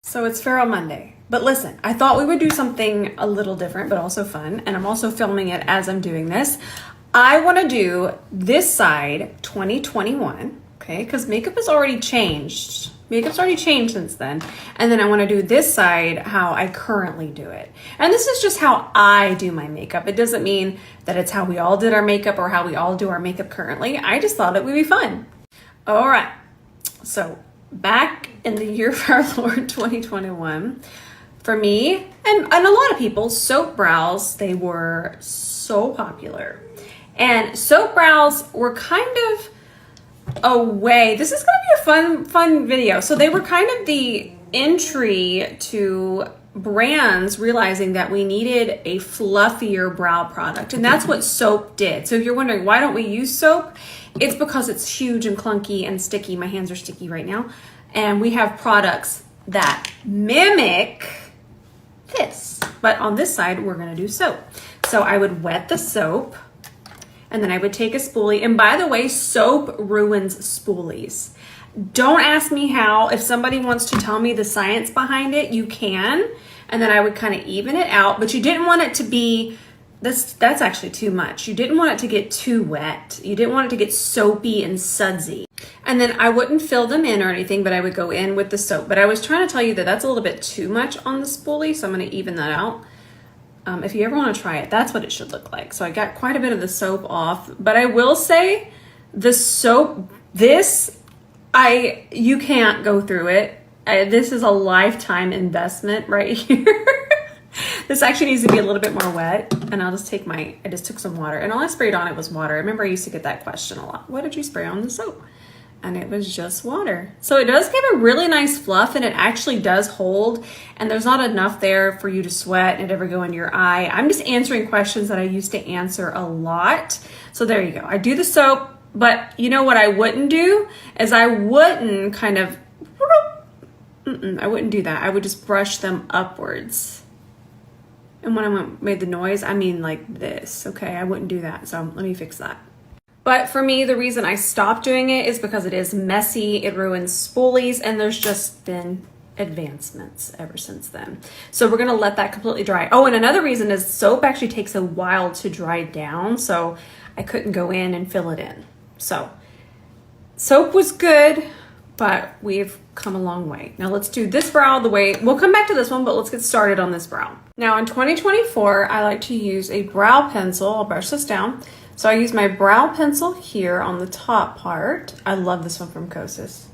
So it's Feral Monday. But listen, I thought we would do something a little different, but also fun. And I'm also filming it as I'm doing this. I want to do this side 2021, okay? Because makeup has already changed. Makeup's already changed since then. And then I want to do this side how I currently do it. And this is just how I do my makeup. It doesn't mean that it's how we all did our makeup or how we all do our makeup currently. I just thought it would be fun. All right. So back in the year of our Lord 2021, for me and a lot of people, soap brows, they were so popular. And soap brows were kind of a way, this is gonna be a fun video. So they were kind of the entry to brands realizing that we needed a fluffier brow product. And that's what soap did. So if you're wondering, why don't we use soap? It's because it's huge and clunky and sticky. My hands are sticky right now. And we have products that mimic this. But on this side, we're gonna do soap. So I would wet the soap and then I would take a spoolie. And by the way, soap ruins spoolies. Don't ask me how. If somebody wants to tell me the science behind it, you can. And then I would kind of even it out, but you didn't want it to be, that's actually too much. You didn't want it to get too wet. You didn't want it to get soapy and sudsy. And then I wouldn't fill them in or anything, but I would go in with the soap. But I was trying to tell you that that's a little bit too much on the spoolie, so I'm gonna even that out. If you ever wanna try it, that's what it should look like. So I got quite a bit of the soap off, but I will say the soap, you can't go through it. This is a lifetime investment right here. This actually needs to be a little bit more wet, and I just took some water, and all I sprayed on it was water. I remember I used to get that question a lot. What did you spray on the soap? And it was just water. So it does give a really nice fluff, and it actually does hold, and there's not enough there for you to sweat and it ever go in your eye. I'm just answering questions that I used to answer a lot. So there you go. I do the soap, but you know what I wouldn't do is I wouldn't kind of, I wouldn't do that. I would just brush them upwards. And when I made the noise, I mean like this, okay? I wouldn't do that, so let me fix that. But for me, the reason I stopped doing it is because it is messy, it ruins spoolies, and there's just been advancements ever since then. So we're gonna let that completely dry. Oh, and another reason is soap actually takes a while to dry down, so I couldn't go in and fill it in. So soap was good, but we've come a long way. Now let's do this brow the way, we'll come back to this one, but let's get started on this brow. Now in 2024, I like to use a brow pencil. I'll brush this down. So I use my brow pencil here on the top part. I love this one from 𝗂𝘂.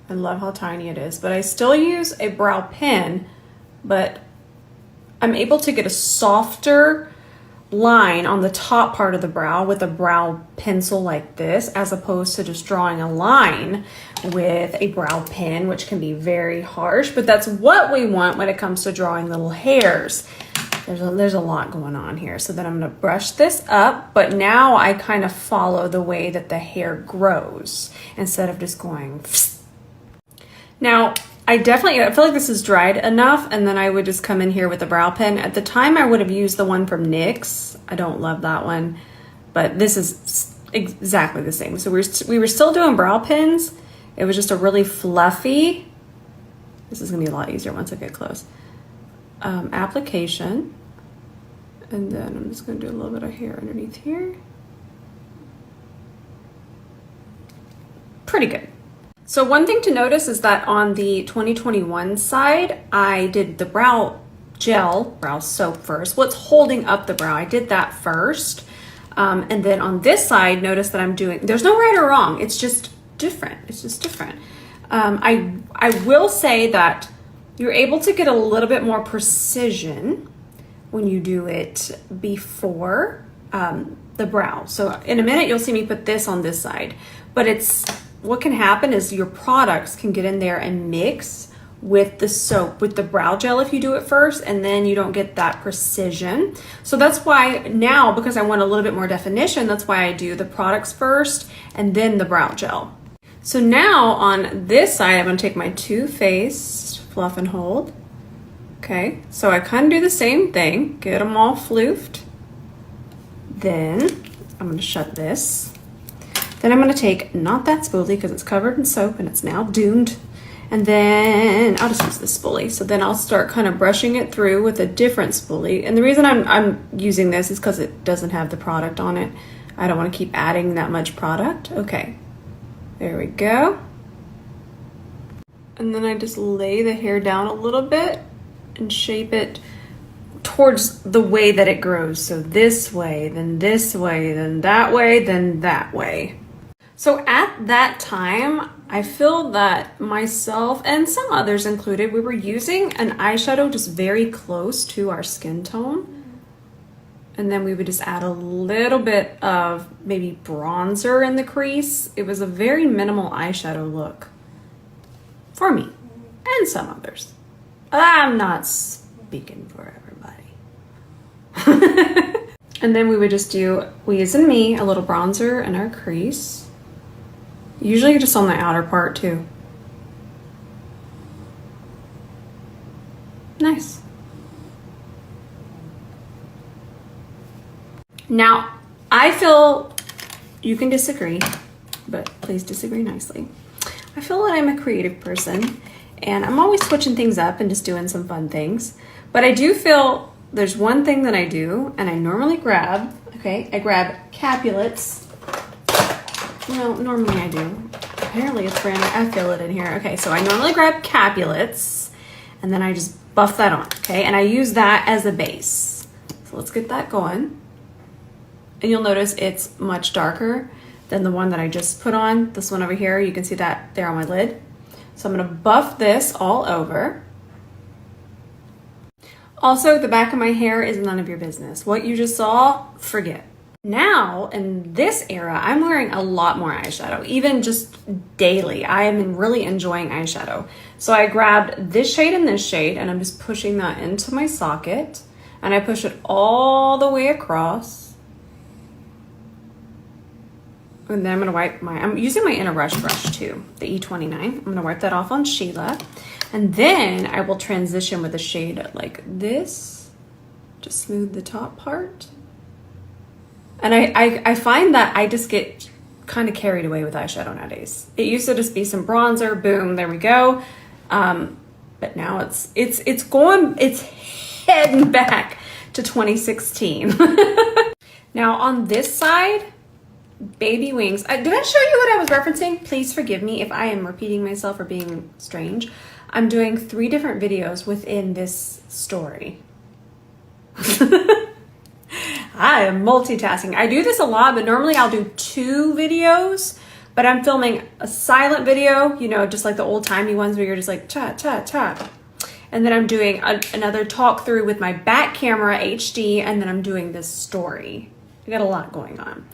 I love how tiny it is, but I still use a brow pen, but I'm able to get a softer line on the top part of the brow with a brow pencil like this, as opposed to just drawing a line with a brow pen, which can be very harsh, but that's what we want when it comes to drawing little hairs. There's a lot going on here. So then I'm gonna brush this up, but now I kind of follow the way that the hair grows instead of just going. Now, I feel like this is dried enough, and then I would just come in here with a brow pen. At the time, I would have used the one from NYX. I don't love that one, but this is exactly the same. So we were still doing brow pens. It was just a really fluffy, this is gonna be a lot easier once I get close, application. And then I'm just gonna do a little bit of hair underneath here. Pretty good. So one thing to notice is that on the 2021 side, I did the brow gel, brow soap first. What's holding up the brow, I did that first. And then on this side, notice that I'm doing, there's no right or wrong, it's just different. It's just different. I will say that you're able to get a little bit more precision when you do it before the brow. So in a minute, you'll see me put this on this side, but what can happen is your products can get in there and mix with the soap, with the brow gel if you do it first, and then you don't get that precision. So that's why now, because I want a little bit more definition, that's why I do the products first and then the brow gel. So now on this side, I'm gonna take my Too Faced Fluff and Hold. Okay, so I kind of do the same thing, get them all floofed. Then I'm gonna shut this. Then I'm gonna take, not that spoolie because it's covered in soap and it's now doomed, And then I'll just use this spoolie. So then I'll start kind of brushing it through with a different spoolie. And the reason I'm using this is because it doesn't have the product on it. I don't want to keep adding that much product. Okay, there we go. And then I just lay the hair down a little bit and shape it towards the way that it grows. So this way, then this way, then that way, then that way. So at that time, I feel that myself and some others included, we were using an eyeshadow just very close to our skin tone. And then we would just add a little bit of maybe bronzer in the crease. It was a very minimal eyeshadow look for me and some others. I'm not speaking for everybody. And then we would just do, we as in me, a little bronzer in our crease. Usually just on the outer part too. Nice. Now, I feel, you can disagree, but please disagree nicely. I feel that I'm a creative person and I'm always switching things up and just doing some fun things. But I do feel there's one thing that I do, and I normally grab, okay, I grab 𝗕𝗿𝘂𝘁𝘆. Well, normally I do. Apparently it's brand new. I feel it in here. Okay, so I normally grab 𝗕𝗿𝘂𝘁𝘆 and then I just buff that on, okay? And I use that as a base. So let's get that going. And you'll notice it's much darker than the one that I just put on. This one over here, you can see that there on my lid. So I'm gonna buff this all over. Also, the back of my hair is none of your business. What you just saw, forget. Now, in this era, I'm wearing a lot more eyeshadow, even just daily. I am really enjoying eyeshadow. So I grabbed this shade and this shade, and I'm just pushing that into my socket, and I push it all the way across. And then I'm gonna wipe I'm using my inner rush brush too, the E29. I'm gonna wipe that off on Sheila. And then I will transition with a shade like this, just smooth the top part. And I find that I just get kind of carried away with eyeshadow nowadays. It used to just be some bronzer, boom, there we go. But now it's heading back to 2016. Now on this side, baby wings. Did I show you what I was referencing? Please forgive me if I am repeating myself or being strange. I'm doing 3 different videos within this story. I am multitasking. I do this a lot, but normally I'll do 2 videos, but I'm filming a silent video, you know, just like the old timey ones where you're just like chat, chat, chat. And then I'm doing another talk through with my back camera HD, and then I'm doing this story. I got a lot going on.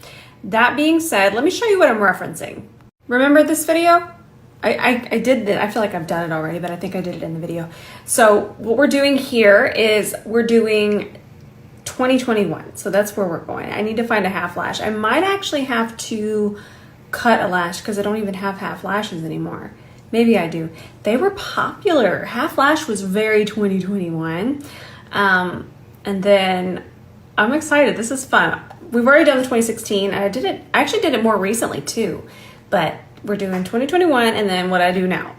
That being said, let me show you what I'm referencing. Remember this video? I did that. I feel like I've done it already, but I think I did it in the video. So what we're doing here is we're doing 2021. So that's where we're going. I need to find a half lash. I might actually have to cut a lash because I don't even have half lashes anymore. Maybe I do. They were popular. Half lash was very 2021. And then I'm excited. This is fun. We've already done the 2016. I actually did it more recently too, but we're doing 2021 and then what I do now.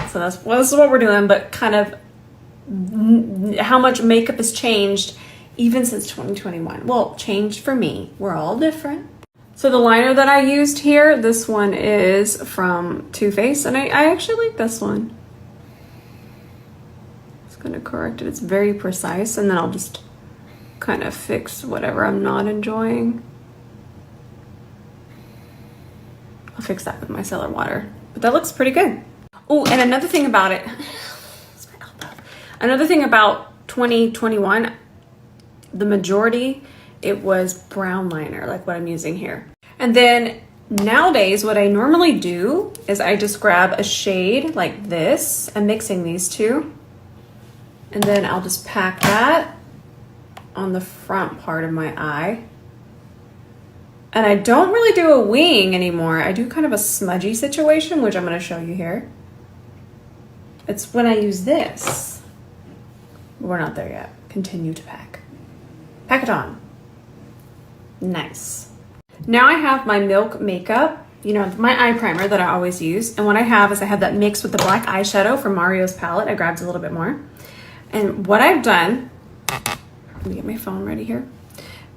So this is what we're doing, but kind of how much makeup has changed even since 2021. Well, changed for me. We're all different. So the liner that I used here, this one is from Too Faced, and I actually like this one. Just gonna correct it. It's very precise, and then I'll just kind of fix whatever I'm not enjoying. I'll fix that with micellar water, but that looks pretty good. Oh, and another thing about it, another thing about 2021, the majority, it was brown liner, like what I'm using here. And then nowadays, what I normally do is I just grab a shade like this. I'm mixing these two, and then I'll just pack that on the front part of my eye. And I don't really do a wing anymore. I do kind of a smudgy situation, which I'm going to show you here. It's when I use this. We're not there yet. Continue to pack. Pack it on. Nice. Now I have my Milk makeup you know, my eye primer that I always use. And what I have is I have that mixed with the black eyeshadow from Mario's palette. I grabbed a little bit more. And what I've done, let me get my phone ready here,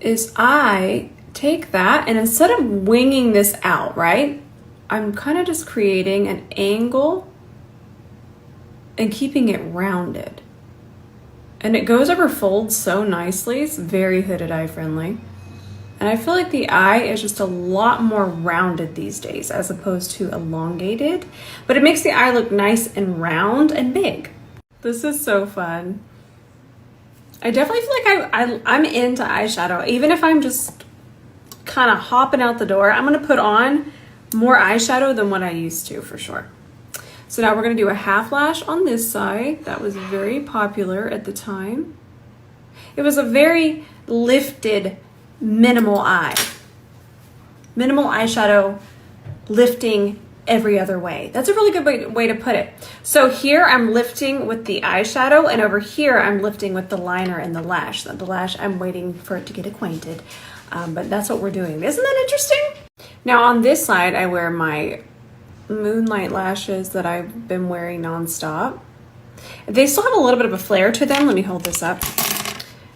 is I take that and instead of winging this out, right, I'm kind of just creating an angle and keeping it rounded. And it goes over folds so nicely. It's very hooded eye friendly. And I feel like the eye is just a lot more rounded these days as opposed to elongated. But it makes the eye look nice and round and big. This is so fun. I definitely feel like I'm into eyeshadow. Even if I'm just kind of hopping out the door, I'm going to put on more eyeshadow than what I used to for sure. So now we're going to do a half lash on this side. That was very popular at the time. It was a very lifted, minimal eye. Minimal eyeshadow, lifting every other way. That's a really good way to put it. So here I'm lifting with the eyeshadow, and over here I'm lifting with the liner and the lash. The lash, I'm waiting for it to get acquainted. But that's what we're doing. Isn't that interesting? Now on this side, I wear my Moonlight lashes that I've been wearing nonstop. They still have a little bit of a flare to them. Let me hold this up.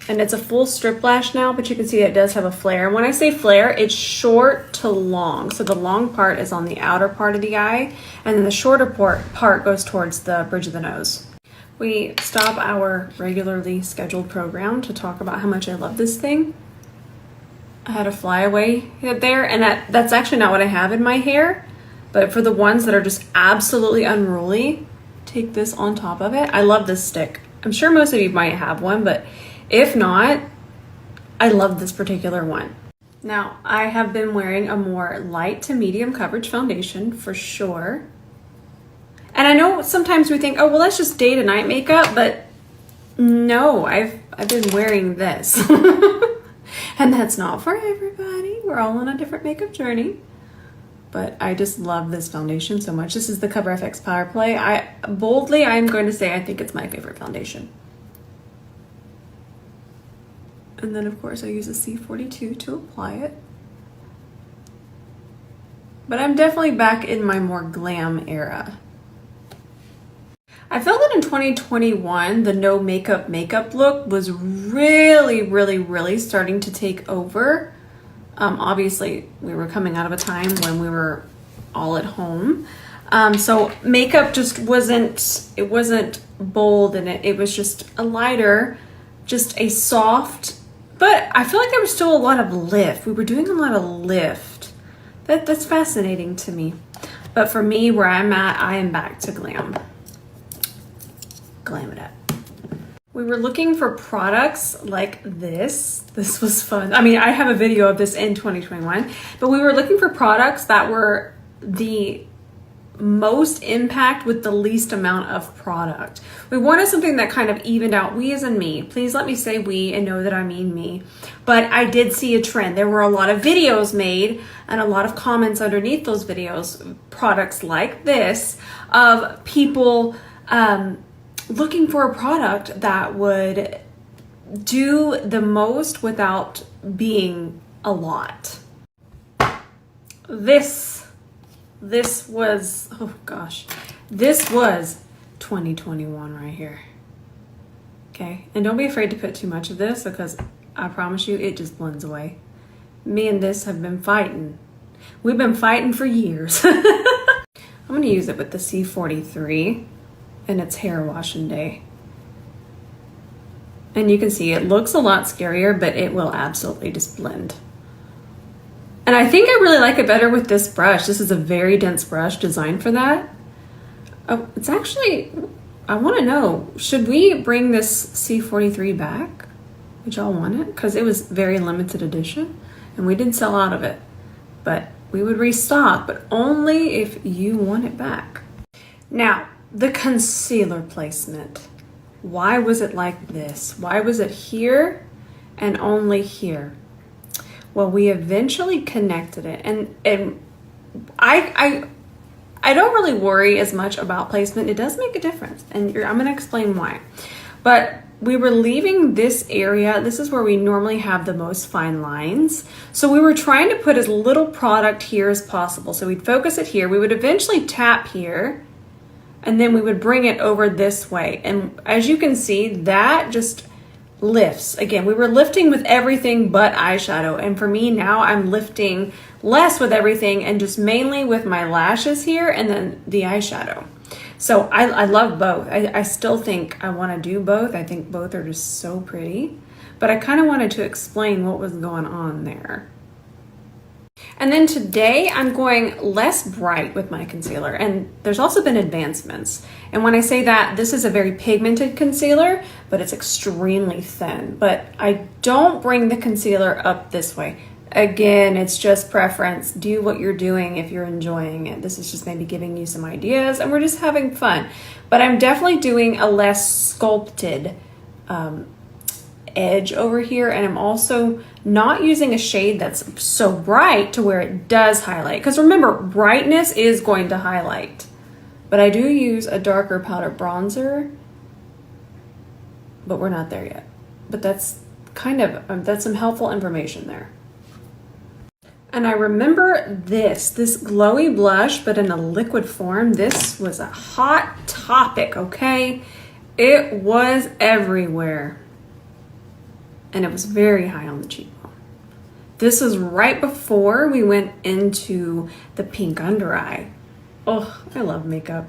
And it's a full strip lash now, but you can see it does have a flare. And when I say flare, it's short to long. So the long part is on the outer part of the eye, and then the shorter part goes towards the bridge of the nose. We stop our regularly scheduled program to talk about how much I love this thing. I had a flyaway there, and that's actually not what I have in my hair. But for the ones that are just absolutely unruly, take this on top of it. I love this stick. I'm sure most of you might have one, but if not, I love this particular one. Now, I have been wearing a more light to medium coverage foundation for sure. And I know sometimes we think, oh, well, that's just day to night makeup, but no, I've been wearing this. And that's not for everybody. We're all on a different makeup journey. But I just love this foundation so much. This is the CoverFX Power Play. I'm going to say I think it's my favorite foundation. And then of course I use a C42 to apply it. But I'm definitely back in my more glam era. I felt that in 2021, the no makeup look was really starting to take over. Obviously, we were coming out of a time when we were all at home. So makeup just wasn't bold, and it was just a lighter, just a soft, but I feel like there was still a lot of lift. We were doing a lot of lift. That's fascinating to me. But for me, where I'm at, I am back to glam. Glam it up. We were looking for products like this. This was fun. I mean, I have a video of this in 2021, but we were looking for products that were the most impact with the least amount of product. We wanted something that kind of evened out. We as in me. Please let me say we and know that I mean me. But I did see a trend. There were a lot of videos made and a lot of comments underneath those videos, products like this, of people looking for a product that would do the most without being a lot. This was, oh gosh, this was 2021 right here. Okay, and don't be afraid to put too much of this because I promise you it just blends away. Me and this have been fighting. We've been fighting for years. I'm gonna use it with the C43. And it's hair washing day. And you can see it looks a lot scarier, but it will absolutely just blend. And I think I really like it better with this brush. This is a very dense brush designed for that. Oh, it's actually, I want to know, should we bring this C43 back? Would y'all want it? Because it was very limited edition and we did sell out of it. But we would restock, but only if you want it back. Now, the concealer placement. Why was it like this? Why was it here and only here? Well, we eventually connected it, and I don't really worry as much about placement. It does make a difference, and I'm going to explain why. But we were leaving this area. This is where we normally have the most fine lines. So we were trying to put as little product here as possible. So we'd focus it here. We would eventually tap here, and then we would bring it over this way. And as you can see, that just lifts. Again, we were lifting with everything but eyeshadow. And for me now, I'm lifting less with everything and just mainly with my lashes here and then the eyeshadow. So I love both. I still think I want to do both. I think both are just so pretty. But I kind of wanted to explain what was going on there. And then today I'm going less bright with my concealer, and there's also been advancements. And when I say that, this is a very pigmented concealer, but it's extremely thin. But I don't bring the concealer up this way. Again, it's just preference. Do what you're doing if you're enjoying it. This is just maybe giving you some ideas, and we're just having fun. But I'm definitely doing a less sculpted edge over here, and I'm also not using a shade that's so bright to where it does highlight, because remember, brightness is going to highlight. But I do use a darker powder bronzer, but we're not there yet. But that's kind of that's some helpful information there. And I remember this glowy blush, but in a liquid form. This was a hot topic, okay? It was everywhere. And it was very high on the cheekbone. This is right before we went into the pink under eye. Oh, I love makeup.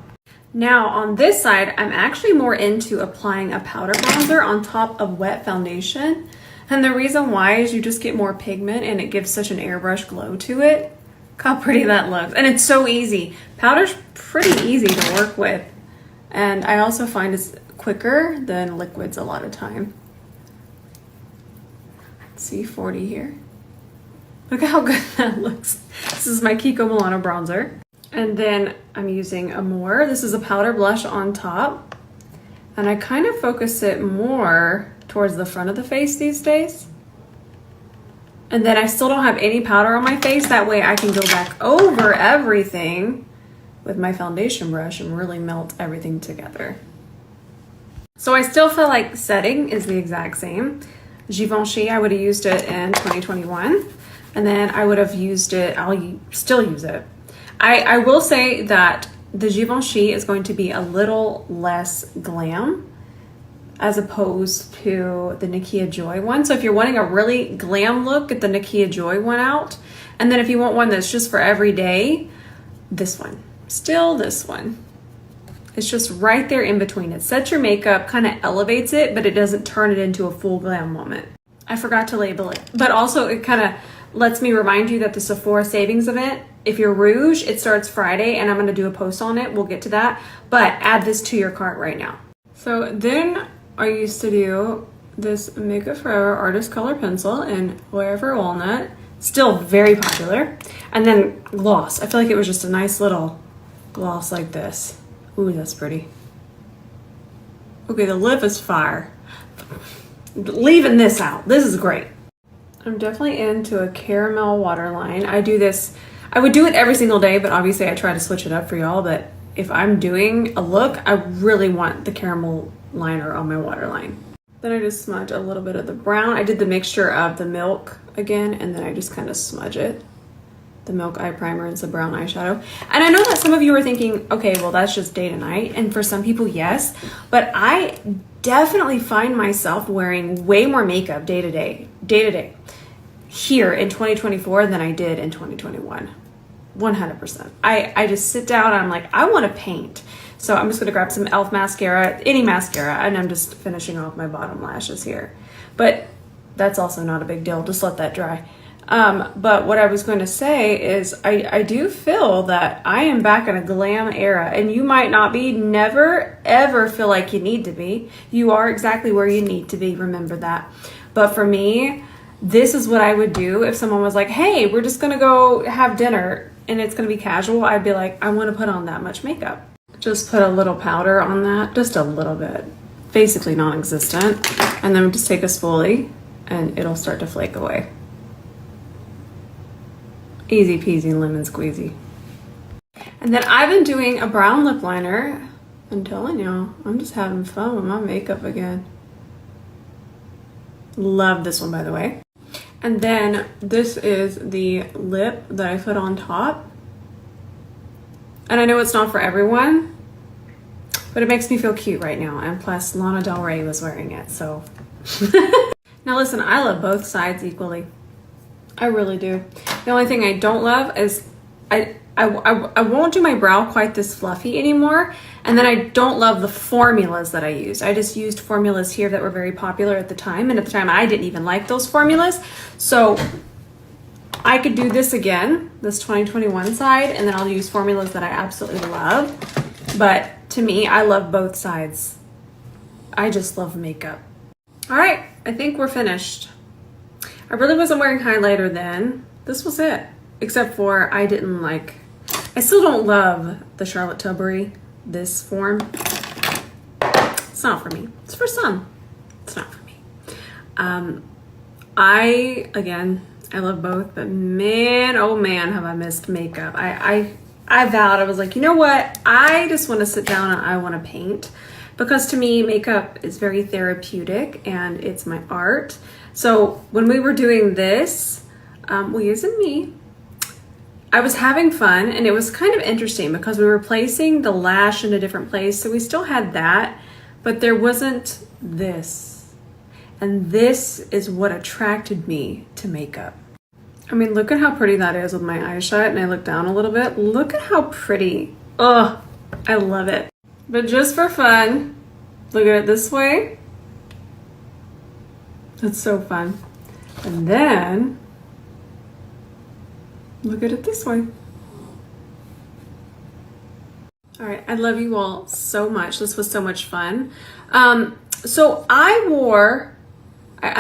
Now on this side, I'm actually more into applying a powder bronzer on top of wet foundation. And the reason why is you just get more pigment and it gives such an airbrush glow to it. Look how pretty that looks. And it's so easy. Powder's pretty easy to work with. And I also find it's quicker than liquids a lot of time. C40 here. Look how good that looks. This is my 𝗕𝗂𝘂𝘁 bronzer. And then I'm using Amore. This is a powder blush on top. And I kind of focus it more towards the front of the face these days. And then I still don't have any powder on my face. That way I can go back over everything with my foundation brush and really melt everything together. So I still feel like setting is the exact same. Givenchy, I would have used it in 2021. And then I would have used it, I'll still use it. I will say that the Givenchy is going to be a little less glam as opposed to the Nakia Joy one. So if you're wanting a really glam look, get the Nakia Joy one out. And then if you want one that's just for every day, this one. Still this one. It's just right there in between. It sets your makeup, kind of elevates it, but it doesn't turn it into a full glam moment. I forgot to label it, but also it kind of lets me remind you that the Sephora savings event, if you're Rouge, it starts Friday, and I'm going to do a post on it. We'll get to that, but add this to your cart right now. So then I used to do this Makeup Forever Artist Color Pencil in Wherever Walnut, still very popular. And then gloss. I feel like it was just a nice little gloss like this. Ooh, that's pretty. Okay, the lip is fire. Leaving this out. This is great. I'm definitely into a caramel waterline. I do this, I would do it every single day, but obviously I try to switch it up for y'all. But if I'm doing a look, I really want the caramel liner on my waterline. Then I just smudge a little bit of the brown. I did the mixture of the milk again, and then I just kind of smudge it. The milk eye primer and some brown eyeshadow. And I know that some of you are thinking, okay, well, that's just day to night. And for some people, yes. But I definitely find myself wearing way more makeup day to day here in 2024 than I did in 2021. 100%. I just sit down and I'm like, I want to paint. So I'm just going to grab some e.l.f. mascara, any mascara, and I'm just finishing off my bottom lashes here. But that's also not a big deal. Just let that dry. But what I was going to say is I do feel that I am back in a glam era, and you might not be. Never, ever feel like you need to be. You are exactly where you need to be. Remember that. But for me, this is what I would do if someone was like, hey, we're just going to go have dinner and it's going to be casual. I'd be like, I want to put on that much makeup. Just put a little powder on that, just a little bit, basically non-existent. And then just take a spoolie and it'll start to flake away. Easy peasy lemon squeezy. And then I've been doing a brown lip liner. I'm telling y'all, I'm just having fun with my makeup again. Love this one, by the way. And then this is the lip that I put on top. And I know it's not for everyone, but it makes me feel cute right now. And plus, Lana Del Rey was wearing it, so. Now listen, I love both sides equally. I really do. The only thing I don't love is I won't do my brow quite this fluffy anymore. And then I don't love the formulas that I use. I just used formulas here that were very popular at the time. And at the time, I didn't even like those formulas. So I could do this again, this 2021 side, and then I'll use formulas that I absolutely love. But to me, I love both sides. I just love makeup. All right, I think we're finished. I really wasn't wearing highlighter then. This was it. Except for I still don't love the Charlotte Tilbury, this form. It's not for me. It's for some. It's not for me. I love both, but man, oh man, have I missed makeup. I vowed, I was like, you know what? I just want to sit down and I want to paint, because to me, makeup is very therapeutic and it's my art. So when we were doing this, using me, I was having fun, and it was kind of interesting because we were placing the lash in a different place. So we still had that, but there wasn't this. And this is what attracted me to makeup. I mean, look at how pretty that is with my eyeshot, and I look down a little bit. Look at how pretty. Oh, I love it. But just for fun, look at it this way. It's so fun. And then look at it this way. All right, I love you all so much. This was so much fun. So I'm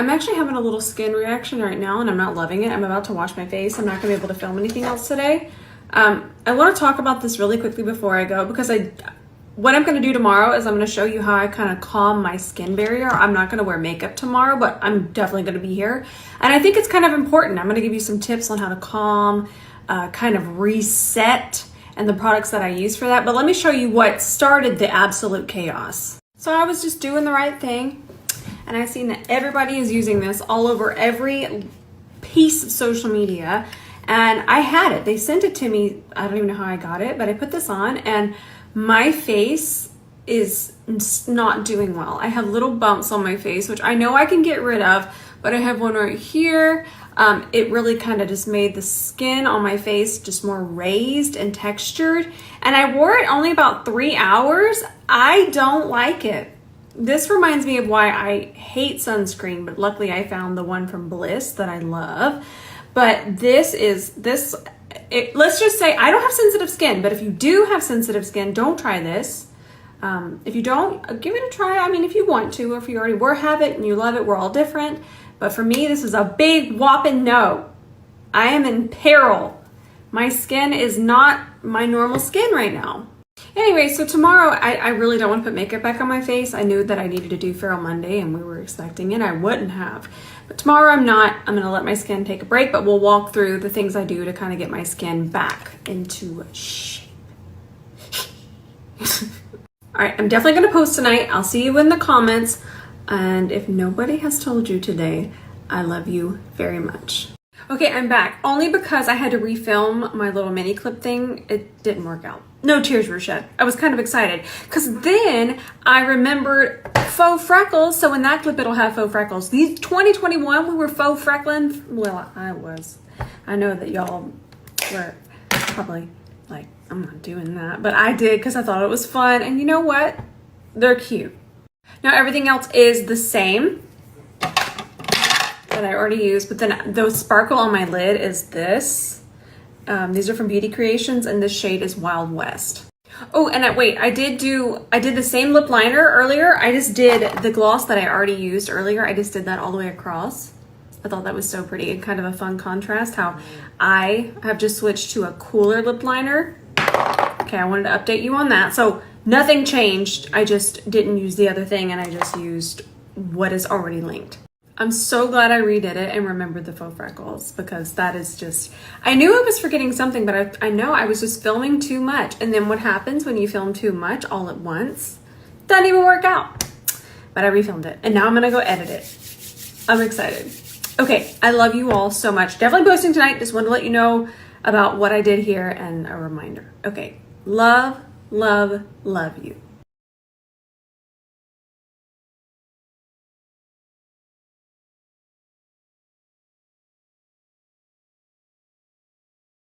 actually having a little skin reaction right now, and I'm not loving it. I'm about to wash my face. I'm not gonna be able to film anything else today. I wanna talk about this really quickly before I go, because what I'm gonna do tomorrow is I'm gonna show you how I kind of calm my skin barrier. I'm not gonna wear makeup tomorrow, but I'm definitely gonna be here. And I think it's kind of important. I'm gonna give you some tips on how to calm, kind of reset, and the products that I use for that. But let me show you what started the absolute chaos. So I was just doing the right thing, and I seen that everybody is using this all over every piece of social media. And I had it. They sent it to me. I don't even know how I got it, but I put this on, and my face is not doing well. I have little bumps on my face, which I know I can get rid of, but I have one right here. It really kind of just made the skin on my face just more raised and textured. And I wore it only about 3 hours. I don't like it. This reminds me of why I hate sunscreen, but luckily I found the one from Bliss that I love. But let's just say I don't have sensitive skin, but if you do have sensitive skin, don't try this. If you don't, give it a try. I mean, if you want to, or if you already have it and you love it, we're all different. But for me, this is a big whopping no. I am in peril. My skin is not my normal skin right now. Anyway, so tomorrow, I really don't want to put makeup back on my face. I knew that I needed to do Feral Monday, and we were expecting it. I wouldn't have. But tomorrow I'm not. I'm going to let my skin take a break, but we'll walk through the things I do to kind of get my skin back into shape. All right, I'm definitely going to post tonight. I'll see you in the comments. And if nobody has told you today, I love you very much. Okay, I'm back. Only because I had to refilm my little mini clip thing. It didn't work out. No tears were shed. I was kind of excited because then I remembered faux freckles. So in that clip, it'll have faux freckles. These 2021, we were faux freckling. Well, I was. I know that y'all were probably like, I'm not doing that. But I did because I thought it was fun. And you know what? They're cute. Now everything else is the same that I already used, but then the sparkle on my lid is this. These are from Beauty Creations, and this shade is Wild West. Oh, and I did the same lip liner earlier. I just did the gloss that I already used earlier. I just did that all the way across. I thought that was so pretty and kind of a fun contrast how I have just switched to a cooler lip liner. Okay, I wanted to update you on that. So nothing changed. I just didn't use the other thing, and I just used what is already linked. I'm so glad I redid it and remembered the faux freckles, because that is just, I knew I was forgetting something, but I know I was just filming too much. And then what happens when you film too much all at once? Doesn't even work out. But I refilmed it, and now I'm gonna go edit it. I'm excited. Okay, I love you all so much. Definitely posting tonight. Just wanted to let you know about what I did here and a reminder. Okay, love, love, love you.